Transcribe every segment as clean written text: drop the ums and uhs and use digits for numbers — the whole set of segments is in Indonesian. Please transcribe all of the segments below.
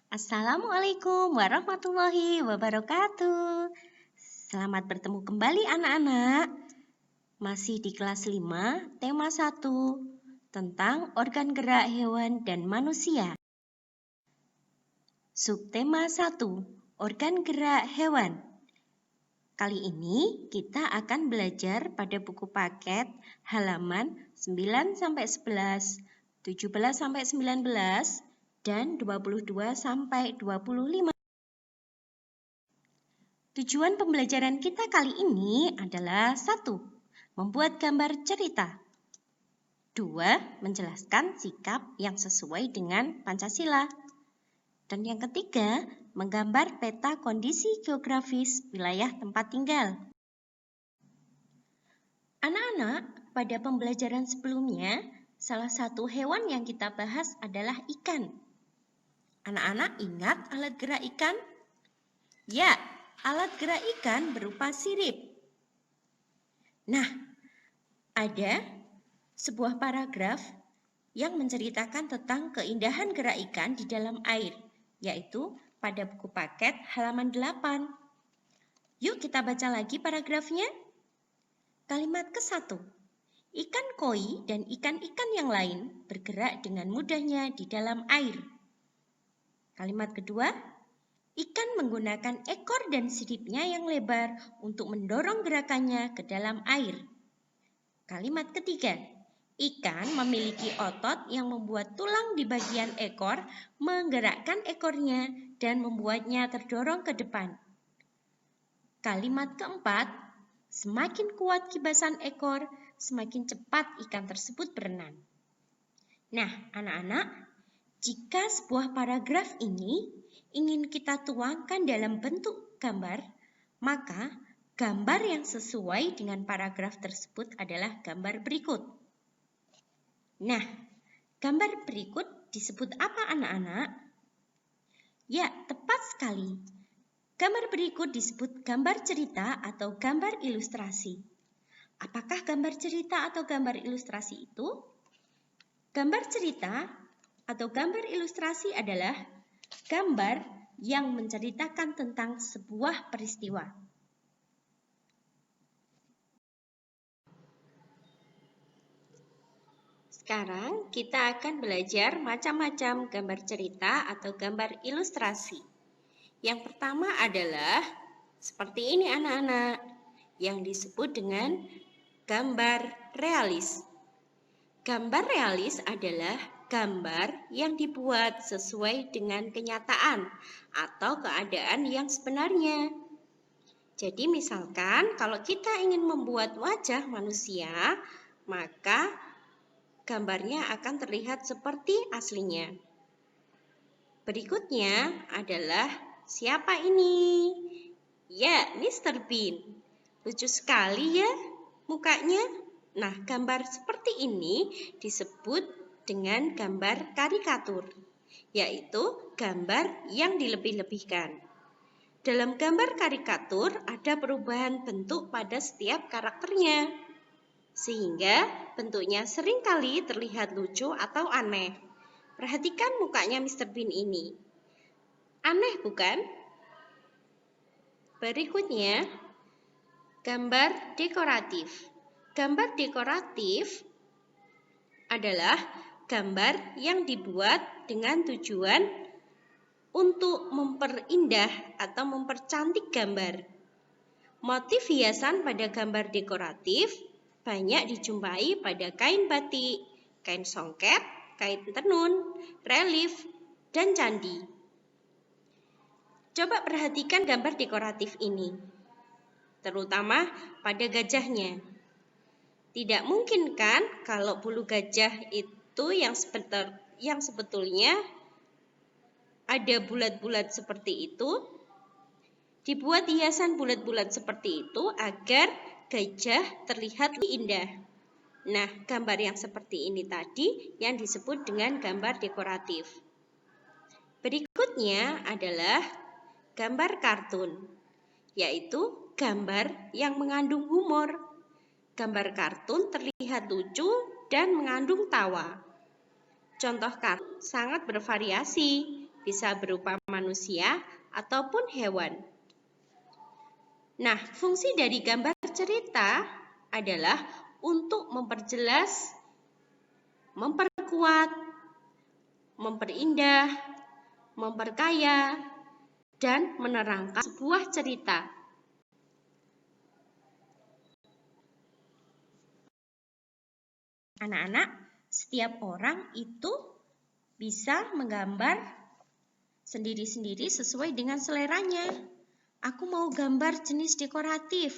Assalamualaikum warahmatullahi wabarakatuh. Selamat bertemu kembali anak-anak. Masih di kelas 5, tema 1 tentang organ gerak hewan dan manusia. Subtema 1, organ gerak hewan. Kali ini kita akan belajar pada buku paket halaman 9-11, 17-19, dan 22-25. Tujuan pembelajaran kita kali ini adalah 1. Membuat gambar cerita. 2. Menjelaskan sikap yang sesuai dengan Pancasila. Dan yang ketiga, menggambar peta kondisi geografis wilayah tempat tinggal. Anak-anak, pada pembelajaran sebelumnya, salah satu hewan yang kita bahas adalah ikan. Anak-anak ingat alat gerak ikan? Ya, alat gerak ikan berupa sirip. Nah, ada sebuah paragraf yang menceritakan tentang keindahan gerak ikan di dalam air, yaitu pada buku paket halaman 8. Yuk kita baca lagi paragrafnya. Kalimat ke-1. Ikan koi dan ikan-ikan yang lain bergerak dengan mudahnya di dalam air. Kalimat kedua. Ikan menggunakan ekor dan siripnya yang lebar untuk mendorong gerakannya ke dalam air. Kalimat ketiga. Ikan memiliki otot yang membuat tulang di bagian ekor menggerakkan ekornya dan membuatnya terdorong ke depan. Kalimat keempat. Semakin kuat kibasan ekor, semakin cepat ikan tersebut berenang. Nah, anak-anak, jika sebuah paragraf ini ingin kita tuangkan dalam bentuk gambar, maka gambar yang sesuai dengan paragraf tersebut adalah gambar berikut. Nah, gambar berikut disebut apa anak-anak? Ya, tepat sekali. Gambar berikut disebut gambar cerita atau gambar ilustrasi. Apakah gambar cerita atau gambar ilustrasi itu? Gambar cerita atau gambar ilustrasi adalah gambar yang menceritakan tentang sebuah peristiwa. Sekarang kita akan belajar macam-macam gambar cerita atau gambar ilustrasi. Yang pertama adalah seperti ini anak-anak, yang disebut dengan gambar realis. Gambar realis adalah gambar yang dibuat sesuai dengan kenyataan atau keadaan yang sebenarnya. Jadi misalkan kalau kita ingin membuat wajah manusia, maka gambarnya akan terlihat seperti aslinya. Berikutnya adalah siapa ini? Ya, Mr. Bean. Lucu sekali ya mukanya. Nah, gambar seperti ini disebut dengan gambar karikatur, yaitu gambar yang dilebih-lebihkan. Dalam gambar karikatur ada perubahan bentuk pada setiap karakternya, sehingga bentuknya seringkali terlihat lucu atau aneh. Perhatikan mukanya Mr. Bean ini. Aneh bukan? Berikutnya, gambar dekoratif. Gambar dekoratif adalah gambar yang dibuat dengan tujuan untuk memperindah atau mempercantik gambar. Motif hiasan pada gambar dekoratif banyak dijumpai pada kain batik, kain songket, kain tenun, relief, dan candi. Coba perhatikan gambar dekoratif ini, terutama pada gajahnya. Tidak mungkin kan kalau bulu gajah itu yang sebetulnya ada bulat-bulat seperti itu. Dibuat hiasan bulat-bulat seperti itu agar gajah terlihat lebih indah. Nah, gambar yang seperti ini tadi yang disebut dengan gambar dekoratif. Berikutnya adalah gambar kartun, yaitu gambar yang mengandung humor. Gambar kartun terlihat lucu dan mengandung tawa. Contoh kartun sangat bervariasi, bisa berupa manusia ataupun hewan. Nah, fungsi dari gambar cerita adalah untuk memperjelas, memperkuat, memperindah, memperkaya, dan menerangkan sebuah cerita. Anak-anak, setiap orang itu bisa menggambar sendiri-sendiri sesuai dengan seleranya. Aku mau gambar jenis dekoratif,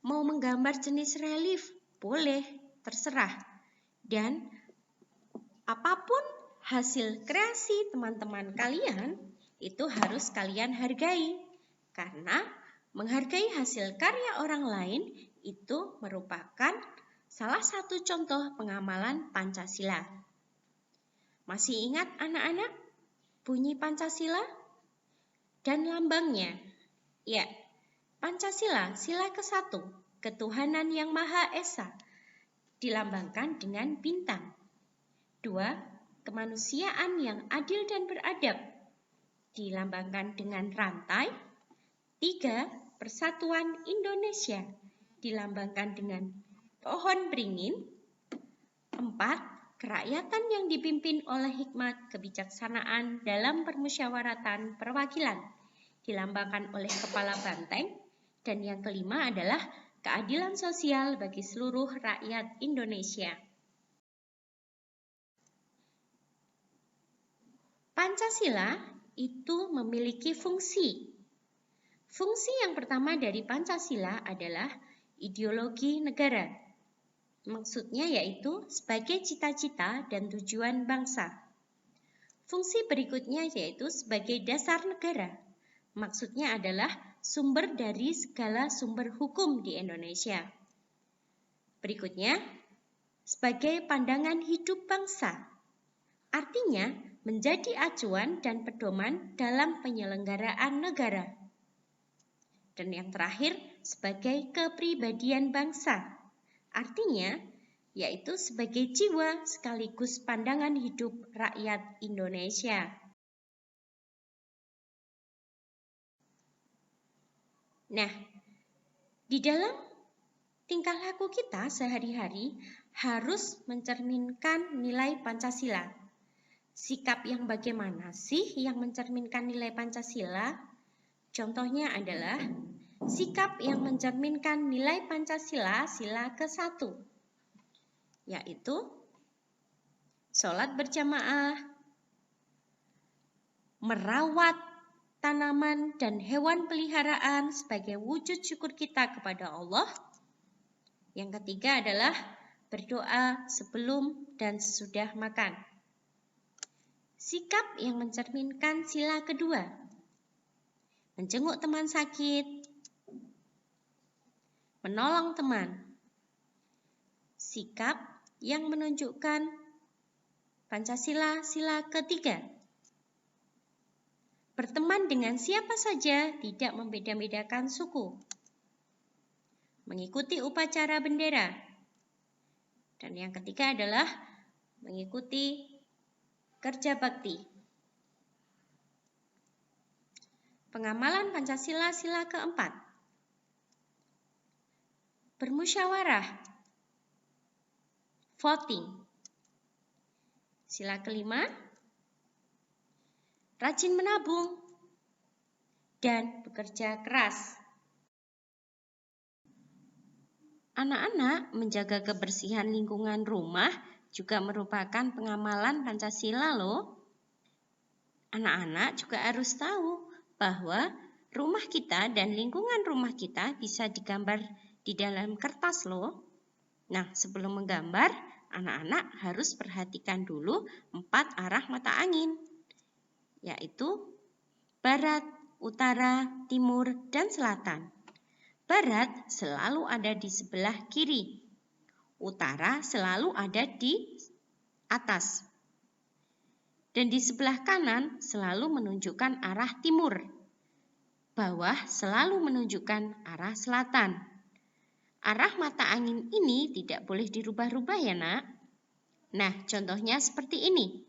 mau menggambar jenis relief, boleh, terserah. Dan apapun hasil kreasi teman-teman kalian, itu harus kalian hargai. Karena menghargai hasil karya orang lain itu merupakan salah satu contoh pengamalan Pancasila. Masih ingat anak-anak bunyi Pancasila dan lambangnya? Ya, Pancasila, sila ke-1, ketuhanan yang Maha Esa, dilambangkan dengan bintang. 2, kemanusiaan yang adil dan beradab, dilambangkan dengan rantai. 3, persatuan Indonesia, dilambangkan dengan pohon beringin. 4, kerakyatan yang dipimpin oleh hikmat kebijaksanaan dalam permusyawaratan perwakilan, dilambangkan oleh kepala banteng. Dan yang kelima adalah keadilan sosial bagi seluruh rakyat Indonesia. Pancasila itu memiliki fungsi. Fungsi yang pertama dari Pancasila adalah ideologi negara. Maksudnya yaitu sebagai cita-cita dan tujuan bangsa. Fungsi berikutnya yaitu sebagai dasar negara. Maksudnya adalah sumber dari segala sumber hukum di Indonesia. Berikutnya, sebagai pandangan hidup bangsa. Artinya, menjadi acuan dan pedoman dalam penyelenggaraan negara. Dan yang terakhir, sebagai kepribadian bangsa. Artinya, yaitu sebagai jiwa sekaligus pandangan hidup rakyat Indonesia. Nah, di dalam tingkah laku kita sehari-hari harus mencerminkan nilai Pancasila. Sikap yang bagaimana sih yang mencerminkan nilai Pancasila? Contohnya adalah sikap yang mencerminkan nilai Pancasila sila ke-1, yaitu sholat berjamaah, merawat tanaman dan hewan peliharaan sebagai wujud syukur kita kepada Allah. Yang ketiga adalah berdoa sebelum dan sesudah makan. Sikap yang mencerminkan sila kedua, menjenguk teman sakit, menolong teman. Sikap yang menunjukkan Pancasila sila ketiga, berteman dengan siapa saja, tidak membeda-bedakan suku, mengikuti upacara bendera. Dan yang ketiga adalah mengikuti kerja bakti. Pengamalan Pancasila sila keempat, bermusyawarah, voting. Sila kelima, rajin menabung dan bekerja keras. Anak-anak menjaga kebersihan lingkungan rumah juga merupakan pengamalan Pancasila loh. Anak-anak juga harus tahu bahwa rumah kita dan lingkungan rumah kita bisa digambar di dalam kertas loh. Nah, sebelum menggambar, anak-anak harus perhatikan dulu 4 arah mata angin, yaitu barat, utara, timur, dan selatan. Barat selalu ada di sebelah kiri. Utara selalu ada di atas. Dan di sebelah kanan selalu menunjukkan arah timur. Bawah selalu menunjukkan arah selatan. Arah mata angin ini tidak boleh dirubah-rubah ya nak. Nah, contohnya seperti ini.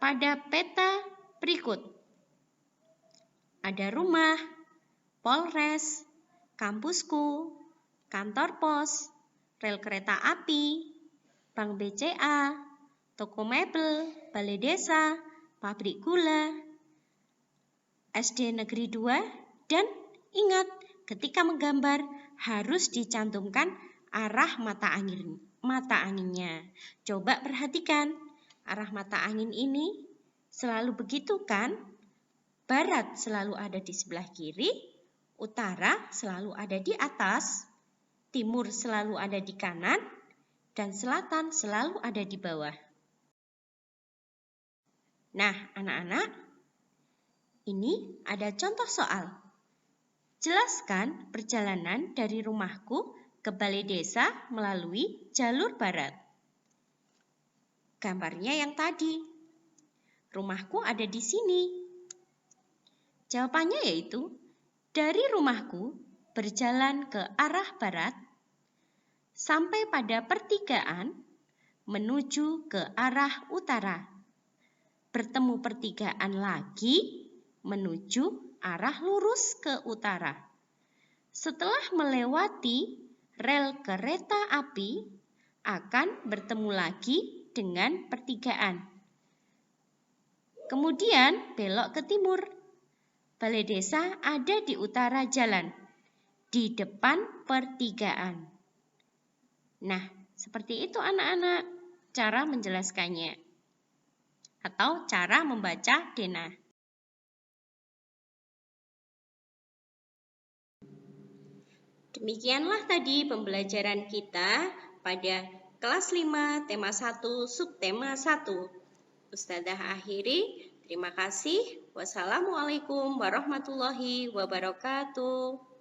Pada peta berikut. Ada rumah, polres, kampusku, kantor pos, rel kereta api, bank BCA, toko mebel, balai desa, pabrik gula, SD Negeri 2, dan ingat, ketika menggambar harus dicantumkan arah mata anginnya. Coba perhatikan, arah mata angin ini selalu begitu kan? Barat selalu ada di sebelah kiri, utara selalu ada di atas, timur selalu ada di kanan, dan selatan selalu ada di bawah. Nah, anak-anak, ini ada contoh soal. Jelaskan perjalanan dari rumahku ke balai desa melalui jalur barat. Gambarnya yang tadi. Rumahku ada di sini. Jawabannya yaitu, dari rumahku berjalan ke arah barat sampai pada pertigaan menuju ke arah utara. Bertemu pertigaan lagi menuju arah lurus ke utara. Setelah melewati rel kereta api, akan bertemu lagi dengan pertigaan. Kemudian belok ke timur. Balai desa ada di utara jalan, di depan pertigaan. Nah, seperti itu anak-anak cara menjelaskannya atau cara membaca denah. Demikianlah tadi pembelajaran kita pada kelas 5 tema 1 subtema 1. Ustadzah akhiri, terima kasih. Wassalamualaikum warahmatullahi wabarakatuh.